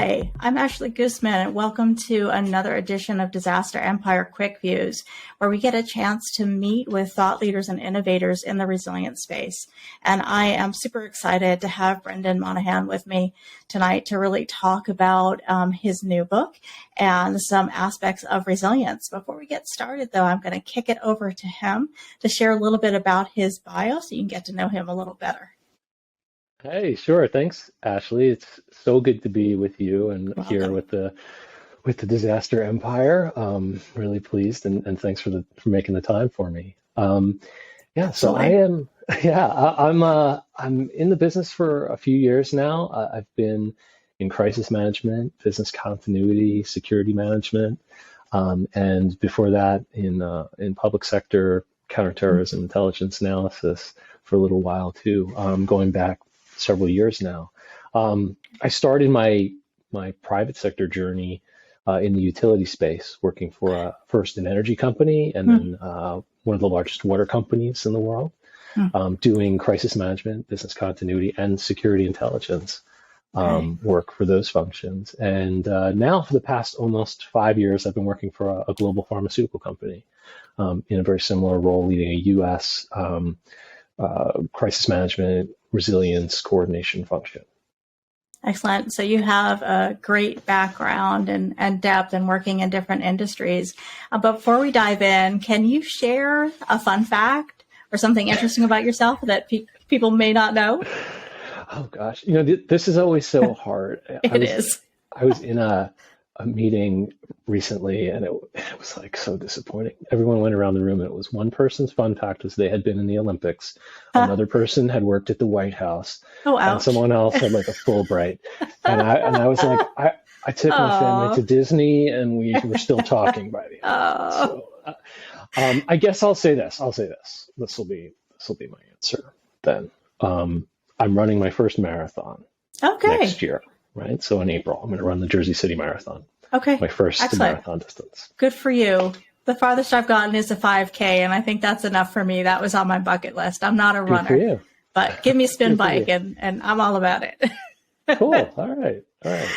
Hi, I'm Ashley Guzman, and welcome to another edition of Disaster Empire Quick Views, where we get a chance to meet with thought leaders and innovators in the resilience space. And I am super excited to have Brendan Mohahan with me tonight to really talk about his new book and some aspects of resilience. Before we get started, though, I'm going to kick it over to him to share a little bit about his bio so you can get to know him a little better. Hey, sure. Thanks, Ashley. It's so good to be with you and here Welcome. with the Disaster Empire. Really pleased and thanks for making the time for me. Yeah, so I Absolutely. am. Yeah, I'm in the business for a few years now. I've been in crisis management, business continuity, security management, and before that in public sector counterterrorism intelligence analysis for a little while too. Going back several years now. I started my private sector journey in the utility space, working for first an energy company and then one of the largest water companies in the world, doing crisis management, business continuity, and security intelligence Okay. work for those functions. And now, for the past almost 5 years, I've been working for a global pharmaceutical company in a very similar role, leading a U.S. Crisis management, resilience, coordination function. Excellent. So you have a great background and depth in working in different industries. But before we dive in, can you share a fun fact or something interesting about yourself that people may not know? Oh gosh, this is always so hard. It is. I was in a meeting recently, and it was like so disappointing. Everyone went around the room, and it was one person's fun fact was they had been in the Olympics, another person had worked at the White House, Oh, and ouch. someone else had like a Fulbright. And I was like, I took my family Oh, to Disney, and we were still talking by the end of it. oh, So I guess I'll say this. I'll say this. This will be my answer then. I'm running my first marathon okay. next year, right? So in April, I'm going to run the Jersey City Marathon, Okay. my first Excellent. marathon distance. Good for you. The farthest I've gotten is a 5K, and I think that's enough for me. That was on my bucket list. I'm not a Good for runner, you. but give me a spin Good for bike you. and I'm all about it. Cool. All right. All right.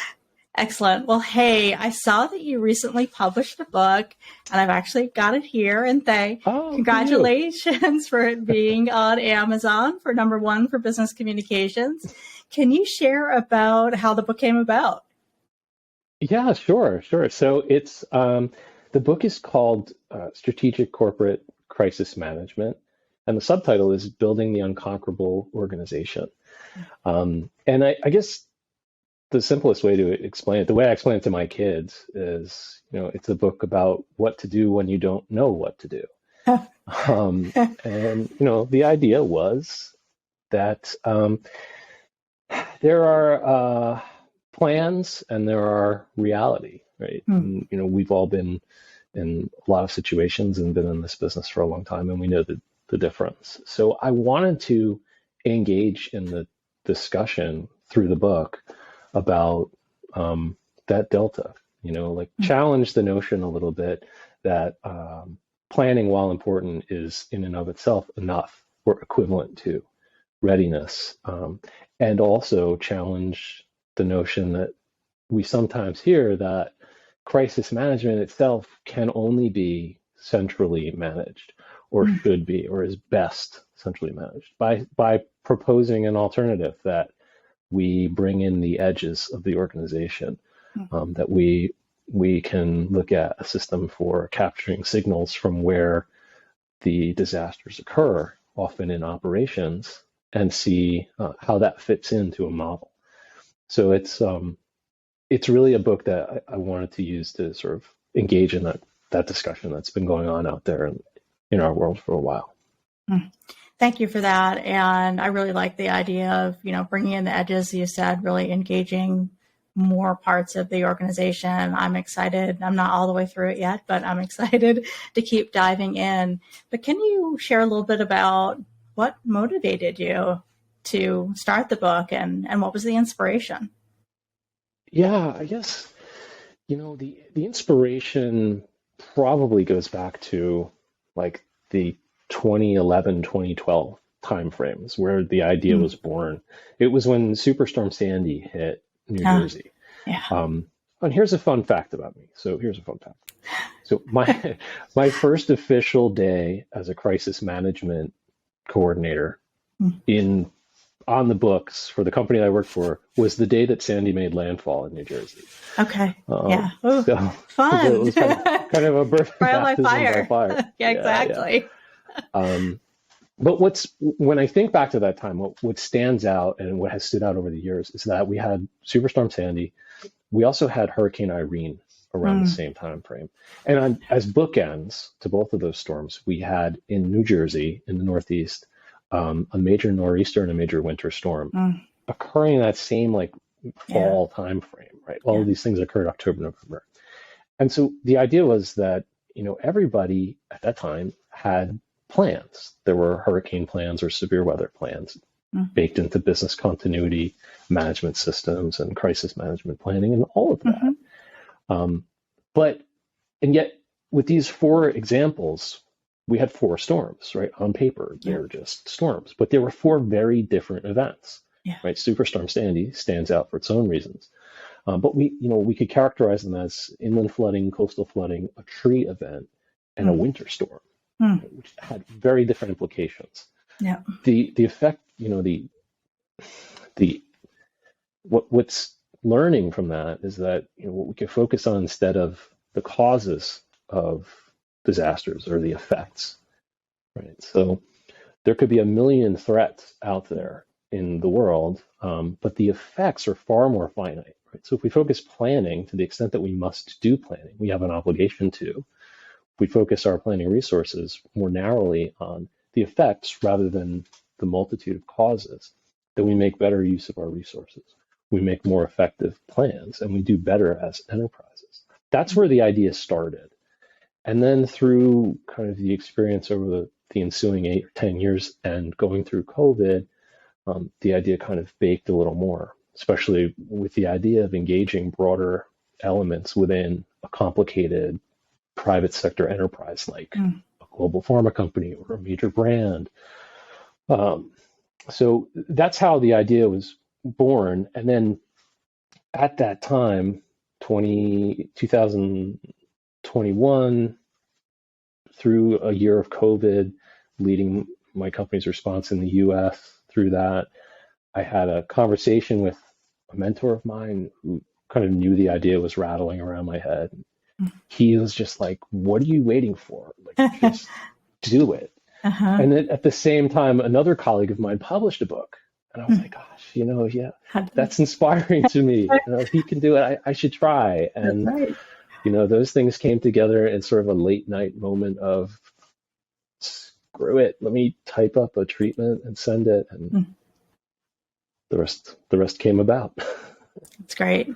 Excellent. Well, hey, I saw that you recently published a book, and I've actually got it here. And Oh, for you. congratulations for it being on Amazon for #1 for business communications. Can you share about how the book came about? Yeah, sure, sure. So it's the book is called Strategic Corporate Crisis Management, and the subtitle is Building the Unconquerable Organization. And I guess the simplest way to explain it, the way I explain it to my kids is, it's a book about what to do when you don't know what to do. And the idea was that there are plans and there are reality, right? And, we've all been in a lot of situations and been in this business for a long time, and we know the difference. So I wanted to engage in the discussion through the book about that delta, like challenge the notion a little bit that planning, while important, is in and of itself enough or equivalent to readiness, and also challenge the notion that we sometimes hear that crisis management itself can only be centrally managed or should be or is best centrally managed by proposing an alternative that we bring in the edges of the organization, that we can look at a system for capturing signals from where the disasters occur, often in operations, and see how that fits into a model. So it's really a book that I wanted to use to sort of engage in that discussion that's been going on out there in our world for a while. Thank you for that. And I really like the idea of, bringing in the edges, you said, really engaging more parts of the organization. I'm excited. I'm not all the way through it yet, but I'm excited to keep diving in. But can you share a little bit about what motivated you to start the book and what was the inspiration? Yeah, I guess, the inspiration probably goes back to like the 2011, 2012 timeframes where the idea was born. It was when Superstorm Sandy hit New Yeah. Jersey. Yeah. And here's a fun fact about me. So here's a fun fact. So my first official day as a crisis management coordinator in on the books for the company I worked for was the day that Sandy made landfall in New Jersey. Okay. Yeah. Ooh, So fun. it was kind of a birth Trial by baptism fire. by fire. Yeah, exactly. But when I think back to that time, what stands out and what has stood out over the years is that we had Superstorm Sandy. We also had Hurricane Irene around the same time frame. And as bookends to both of those storms, we had in New Jersey, in the Northeast, a major nor'easter and a major winter storm occurring in that same fall time frame, right? All of these things occurred October, November. And so the idea was that, everybody at that time had plans. There were hurricane plans or severe weather plans baked into business continuity management systems and crisis management planning and all of that. And yet with these 4 examples, we had 4 storms, right? On paper, they were just storms, but there were 4 very different events, right? Superstorm Sandy stands out for its own reasons. But we could characterize them as inland flooding, coastal flooding, a tree event, and a winter storm, which had very different implications. Yeah. The effect, what's learning from that is that what we can focus on instead of the causes of disasters or the effects, right? So there could be a million threats out there in the world, but the effects are far more finite, right? So if we focus planning to the extent that we must do planning, we have an obligation to. If we focus our planning resources more narrowly on the effects rather than the multitude of causes, then we make better use of our resources. We make more effective plans, and we do better as enterprises. That's where the idea started. And then through kind of the experience over the ensuing 8 or 10 years and going through COVID, the idea kind of baked a little more, especially with the idea of engaging broader elements within a complicated private sector enterprise like a global pharma company or a major brand. So that's how the idea was born. And then at that time, 2021, through a year of COVID, leading my company's response in the US through that, I had a conversation with a mentor of mine who kind of knew the idea was rattling around my head. He was just like, what are you waiting for? Just do it. And then at the same time, another colleague of mine published a book. And I was like, gosh, that's inspiring to me. If he can do it, I should try. And, those things came together in sort of a late night moment of, screw it, let me type up a treatment and send it. And the rest came about. That's great.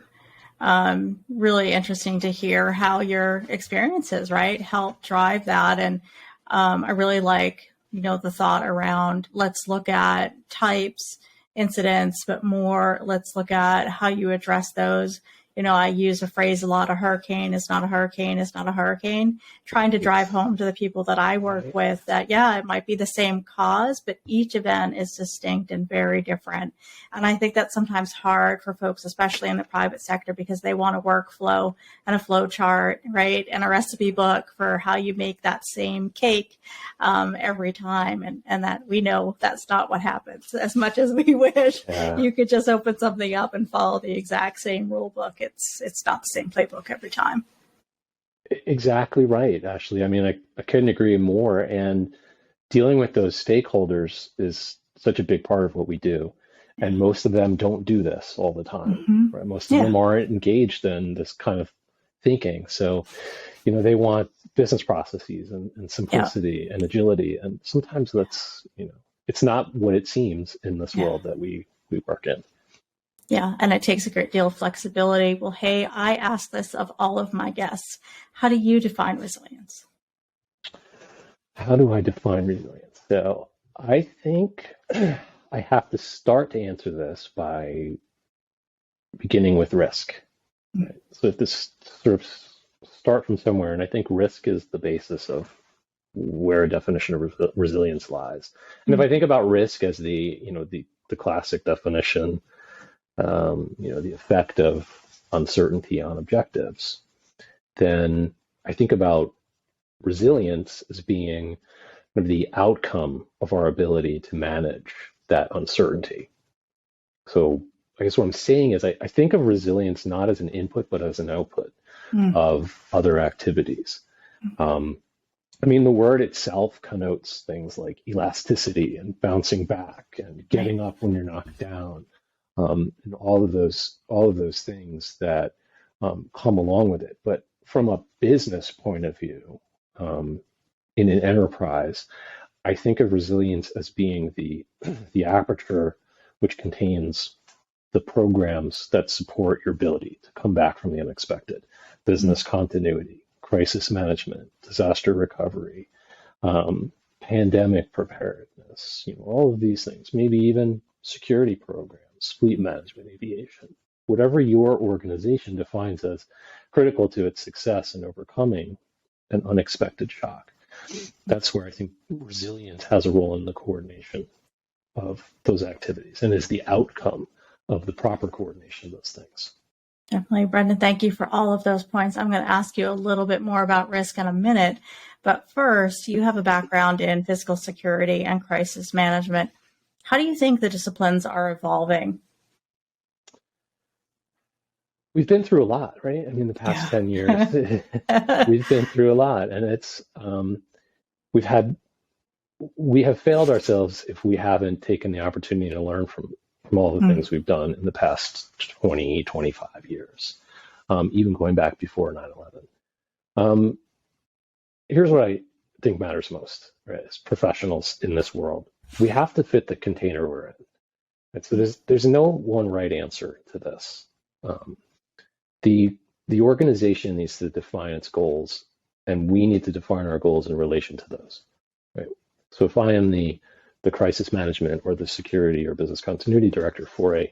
Really interesting to hear how your experiences, right, help drive that. And I really like, the thought around let's look at types, incidents, but more let's look at how you address those. I use a phrase a lot, a hurricane is not a hurricane, it's not a hurricane, trying to drive home to the people that I work with that, it might be the same cause, but each event is distinct and very different. And I think that's sometimes hard for folks, especially in the private sector, because they want a workflow and a flow chart, right? And a recipe book for how you make that same cake every time. And that we know that's not what happens. As much as we wish you could just open something up and follow the exact same rule book. It's not the same playbook every time. Exactly right, Ashley. I mean, I couldn't agree more. And dealing with those stakeholders is such a big part of what we do. And most of them don't do this all the time, right? Most of them aren't engaged in this kind of thinking. So, they want business processes and simplicity and agility. And sometimes that's, it's not what it seems in this world that we work in. Yeah, and it takes a great deal of flexibility. Well, hey, I ask this of all of my guests. How do you define resilience? How do I define resilience? So I think I have to start to answer this by beginning with risk. Right? So this sort of start from somewhere, and I think risk is the basis of where a definition of resilience lies. And if I think about risk as the classic definition, the effect of uncertainty on objectives, then I think about resilience as being kind of the outcome of our ability to manage that uncertainty. So I guess what I'm saying is I think of resilience not as an input, but as an output of other activities. I mean, the word itself connotes things like elasticity and bouncing back and getting up when you're knocked down, and all of those things that come along with it. But from a business point of view, in an enterprise, I think of resilience as being the aperture which contains the programs that support your ability to come back from the unexpected, business continuity, crisis management, disaster recovery, pandemic preparedness, all of these things, maybe even security programs, fleet management, aviation, whatever your organization defines as critical to its success in overcoming an unexpected shock. That's where I think resilience has a role in the coordination of those activities and is the outcome of the proper coordination of those things. Definitely, Brendan, thank you for all of those points. I'm going to ask you a little bit more about risk in a minute, but first, you have a background in physical security and crisis management. How do you think the disciplines are evolving? We've been through a lot, right? I mean, the past 10 years, we've been through a lot, and it's we have failed ourselves if we haven't taken the opportunity to learn from all the things we've done in the past 20, 25 years, even going back before 9/11. Here's what I think matters most, right? As professionals in this world, we have to fit the container we're in. Right? So there's no one right answer to this. The organization needs to define its goals, and we need to define our goals in relation to those. Right? So if I am the crisis management or the security or business continuity director for an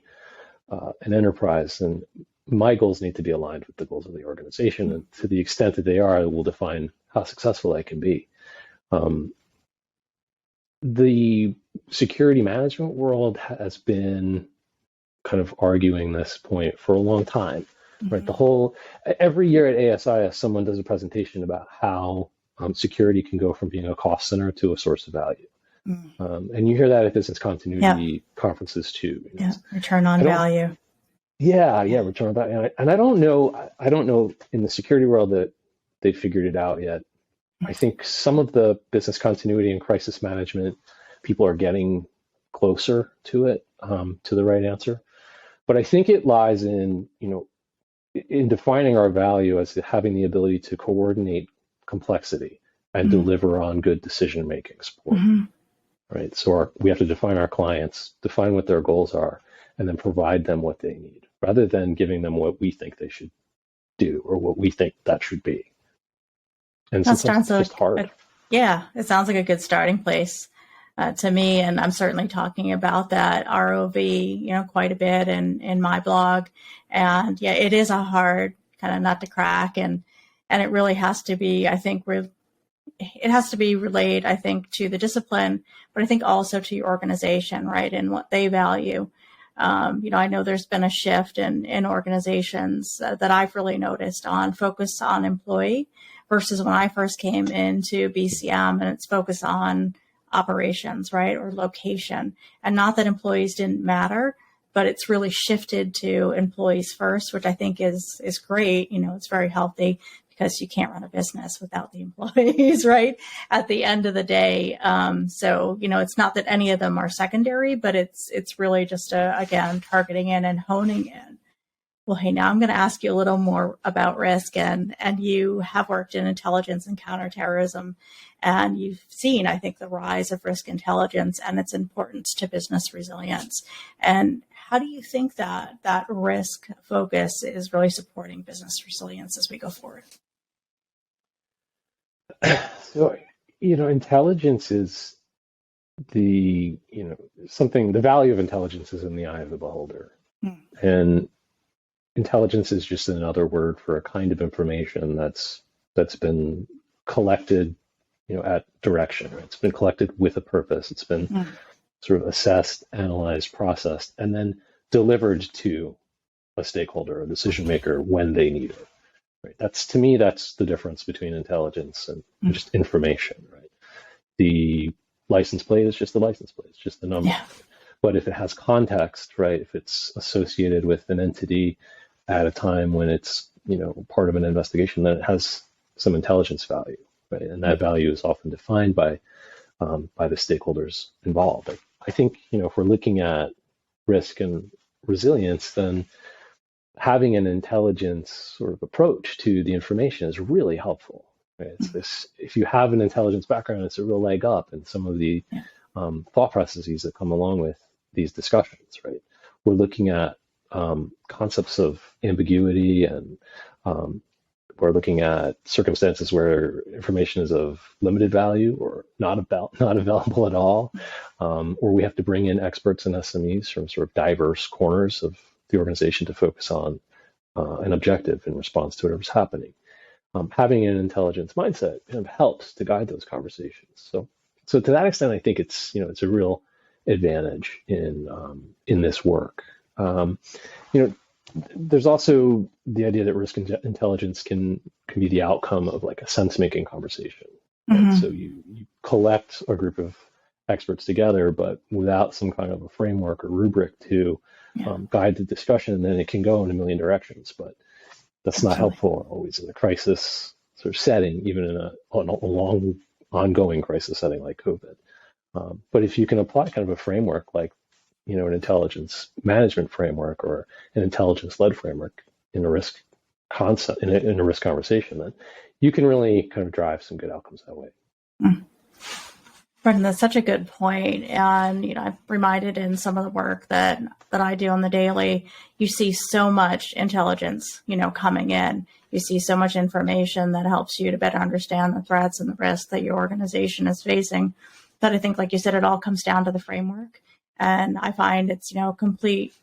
enterprise, then my goals need to be aligned with the goals of the organization, and to the extent that they are, I will define how successful I can be. The security management world has been kind of arguing this point for a long time, right? Every year at ASIS, someone does a presentation about how security can go from being a cost center to a source of value. And you hear that at business continuity conferences too. Return on value. Return on value. And I don't know in the security world that they figured it out yet. I think some of the business continuity and crisis management people are getting closer to it, to the right answer. But I think it lies in defining our value as having the ability to coordinate complexity and deliver on good decision-making support. Right. So we have to define our clients, define what their goals are, and then provide them what they need, rather than giving them what we think they should do or what we think that should be. And sometimes it's just hard. It sounds like a good starting place to me. And I'm certainly talking about that ROV, quite a bit in my blog. And it is a hard kind of nut to crack. And it really has to be, I think, it has to be relayed, I think, to the discipline, but I think also to your organization, right, and what they value. I know there's been a shift in organizations that I've really noticed on focus on employee versus when I first came into BCM, and it's focus on operations, right, or location. And not that employees didn't matter, but it's really shifted to employees first, which I think is great. It's very healthy, because you can't run a business without the employees, right? At the end of the day. So, it's not that any of them are secondary, but it's really just, again, targeting in and honing in. Well, hey, now I'm going to ask you a little more about risk, and you have worked in intelligence and counterterrorism, and you've seen, I think, the rise of risk intelligence and its importance to business resilience. And how do you think that risk focus is really supporting business resilience as we go forward? So, intelligence is the value of intelligence is in the eye of the beholder. And intelligence is just another word for a kind of information that's been collected, at direction. Right? It's been collected with a purpose. It's been sort of assessed, analyzed, processed, and then delivered to a stakeholder, a decision maker when they need it. Right. To me, that's the difference between intelligence and just information. Right. The license plate is just the license plate. It's just the number. Yeah. But if it has context, right, if it's associated with an entity at a time when it's, part of an investigation, then it has some intelligence value, right? And that value is often defined by the stakeholders involved. I think, if we're looking at risk and resilience, then having an intelligence sort of approach to the information is really helpful. Right? It's this, if you have an intelligence background, it's a real leg up in some of the thought processes that come along with these discussions, right? We're looking at concepts of ambiguity, and we're looking at circumstances where information is of limited value or not available at all, or we have to bring in experts and SMEs from sort of diverse corners of the organization to focus on an objective in response to whatever's happening. Having an intelligence mindset kind of helps to guide those conversations. So to that extent, I think it's a real advantage in this work. There's also the idea that risk intelligence can be the outcome of like a sense-making conversation. Right? So you collect a group of experts together, but without some kind of a framework or rubric to guide the discussion, then it can go in a million directions. But that's not helpful always in a crisis sort of setting, even in a long ongoing crisis setting like COVID. But if you can apply kind of a framework like, an intelligence management framework or an intelligence-led framework in a risk concept, in a risk conversation, then you can really kind of drive some good outcomes that way. Brendan, that's such a good point. And, I'm reminded in some of the work that I do on the daily, you see so much intelligence, coming in. You see so much information that helps you to better understand the threats and the risks that your organization is facing. But I think, like you said, it all comes down to the framework. And I find it's, complete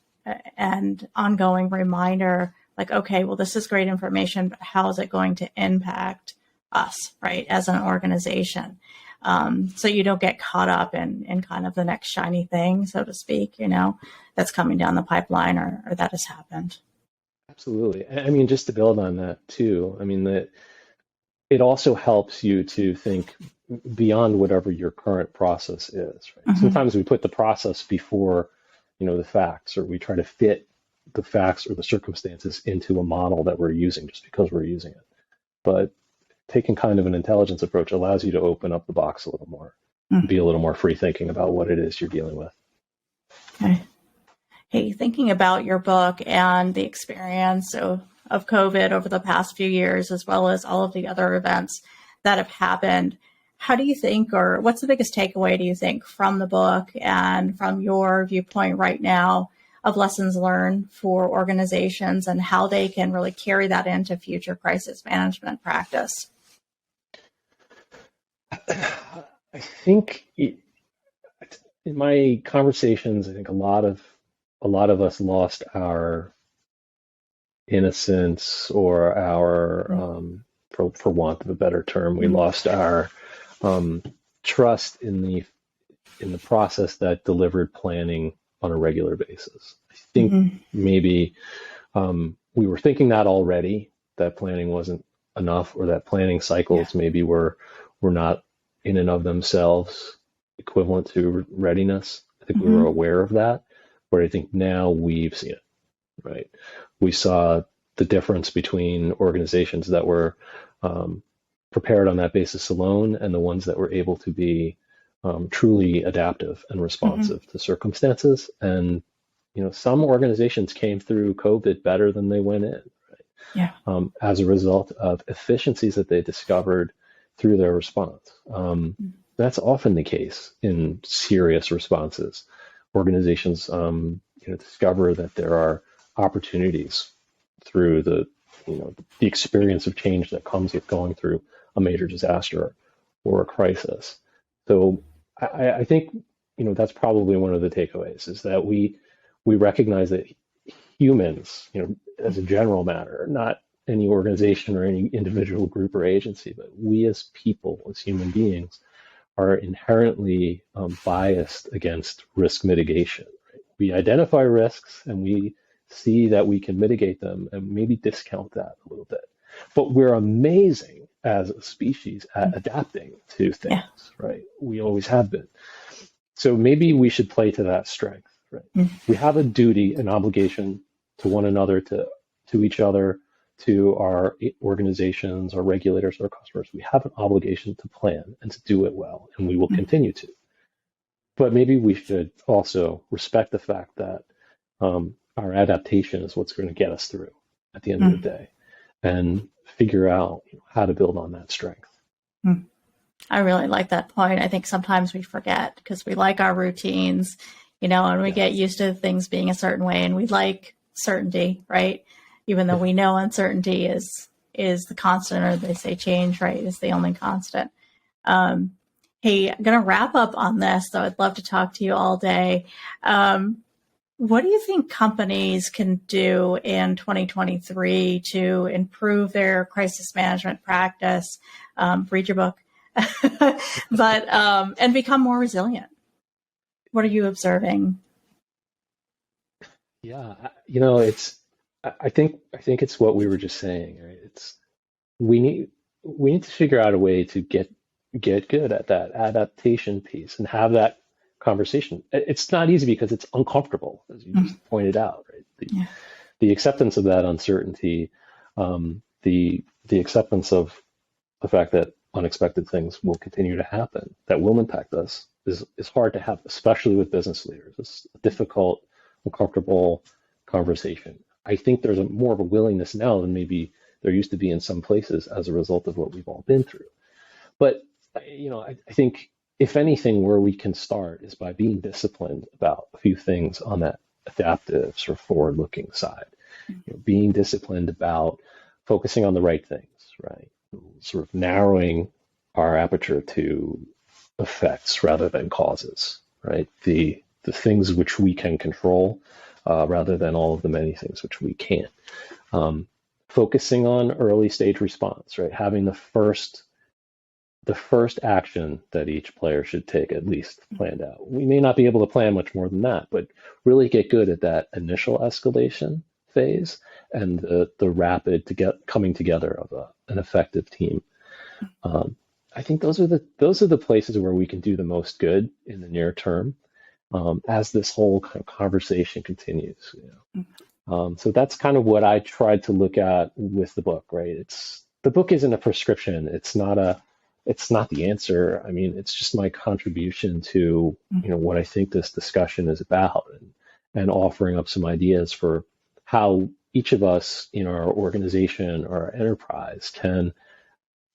and ongoing reminder, like, okay, well, this is great information, but how is it going to impact us, right, as an organization? So you don't get caught up in kind of the next shiny thing, so to speak, that's coming down the pipeline or that has happened. Absolutely. I mean, just to build on that too, that it also helps you to think beyond whatever your current process is. Right? Sometimes we put the process before, the facts, or we try to fit the facts or the circumstances into a model that we're using just because we're using it. But taking kind of an intelligence approach allows you to open up the box a little more, be a little more free thinking about what it is you're dealing with. Okay. Hey, thinking about your book and the experience of COVID over the past few years, as well as all of the other events that have happened, how do you think, or what's the biggest takeaway, do you think, from the book and from your viewpoint right now of lessons learned for organizations and how they can really carry that into future crisis management practice? I think in my conversations, I think a lot of us lost our innocence, or our, for want of a better term, we lost our trust in the process that delivered planning on a regular basis. I think maybe we were thinking that already, that planning wasn't enough, or that planning cycles maybe were not in and of themselves equivalent to readiness. I think we were aware of that, but I think now we've seen it, right? We saw the difference between organizations that were prepared on that basis alone and the ones that were able to be truly adaptive and responsive to circumstances. And, some organizations came through COVID better than they went in, right? As a result of efficiencies that they discovered through their response. That's often the case in serious responses. Organizations, discover that there are opportunities through the experience of change that comes with going through a major disaster or a crisis. So I think, that's probably one of the takeaways, is that we recognize that humans, as a general matter, not any organization or any individual group or agency, but we as people, as human beings, are inherently biased against risk mitigation. Right? We identify risks and we see that we can mitigate them, and maybe discount that a little bit. But we're amazing as a species at adapting to things, right? We always have been. So maybe we should play to that strength, right? We have a duty, an obligation to one another, to each other, to our organizations, our regulators, our customers. We have an obligation to plan and to do it well, and we will continue to. But maybe we should also respect the fact that our adaptation is what's going to get us through at the end of the day, and figure out how to build on that strength. I really like that point. I think sometimes we forget because we like our routines, and we get used to things being a certain way, and we like certainty, right? Even though we know uncertainty is the constant, or they say change, right, is the only constant. Hey, I'm going to wrap up on this, though. I'd love to talk to you all day. What do you think companies can do in 2023 to improve their crisis management practice? Read your book, but and become more resilient. What are you observing? Yeah, I think it's what we were just saying, right? We need to figure out a way to get good at that adaptation piece and have that conversation. It's not easy because it's uncomfortable, as you just pointed out, right? The acceptance of that uncertainty, the acceptance of the fact that unexpected things will continue to happen, that will impact us, is hard to have, especially with business leaders. It's a difficult, uncomfortable conversation. I think there's more of a willingness now than maybe there used to be in some places as a result of what we've all been through. But I think if anything, where we can start is by being disciplined about a few things on that adaptive sort of forward-looking side. Being disciplined about focusing on the right things, right? Sort of narrowing our aperture to effects rather than causes, right? The things which we can control rather than all of the many things which we can't. Focusing on early stage response, right? Having the first action that each player should take at least planned out. We may not be able to plan much more than that, but really get good at that initial escalation phase and the rapid coming together of an effective team. I think those are the places where we can do the most good in the near term as this whole kind of conversation continues. So that's kind of what I tried to look at with the book, right? The book isn't a prescription. It's not the answer. I mean, it's just my contribution to, what I think this discussion is about, and offering up some ideas for how each of us in our organization or our enterprise can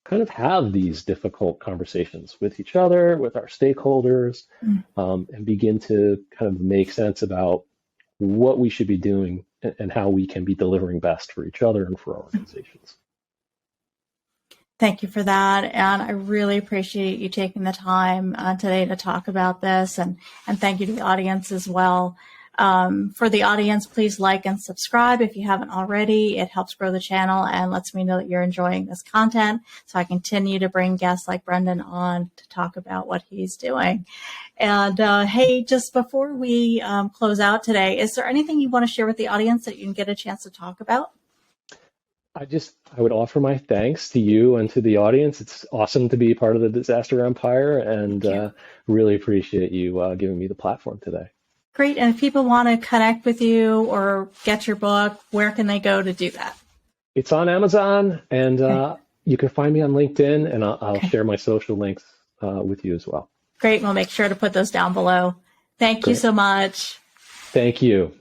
kind of have these difficult conversations with each other, with our stakeholders, and begin to kind of make sense about what we should be doing and how we can be delivering best for each other and for our organizations. Thank you for that. And I really appreciate you taking the time today to talk about this. And thank you to the audience as well. For the audience, please like and subscribe if you haven't already. It helps grow the channel and lets me know that you're enjoying this content, so I continue to bring guests like Brendan on to talk about what he's doing. And hey, just before we close out today, is there anything you want to share with the audience that you can get a chance to talk about? I would offer my thanks to you and to the audience. It's awesome to be part of the Disaster Empire, and really appreciate you giving me the platform today. Great. And if people want to connect with you or get your book, where can they go to do that? It's on Amazon, and you can find me on LinkedIn, and I'll share my social links with you as well. Great. We'll make sure to put those down below. Thank you so much. Thank you.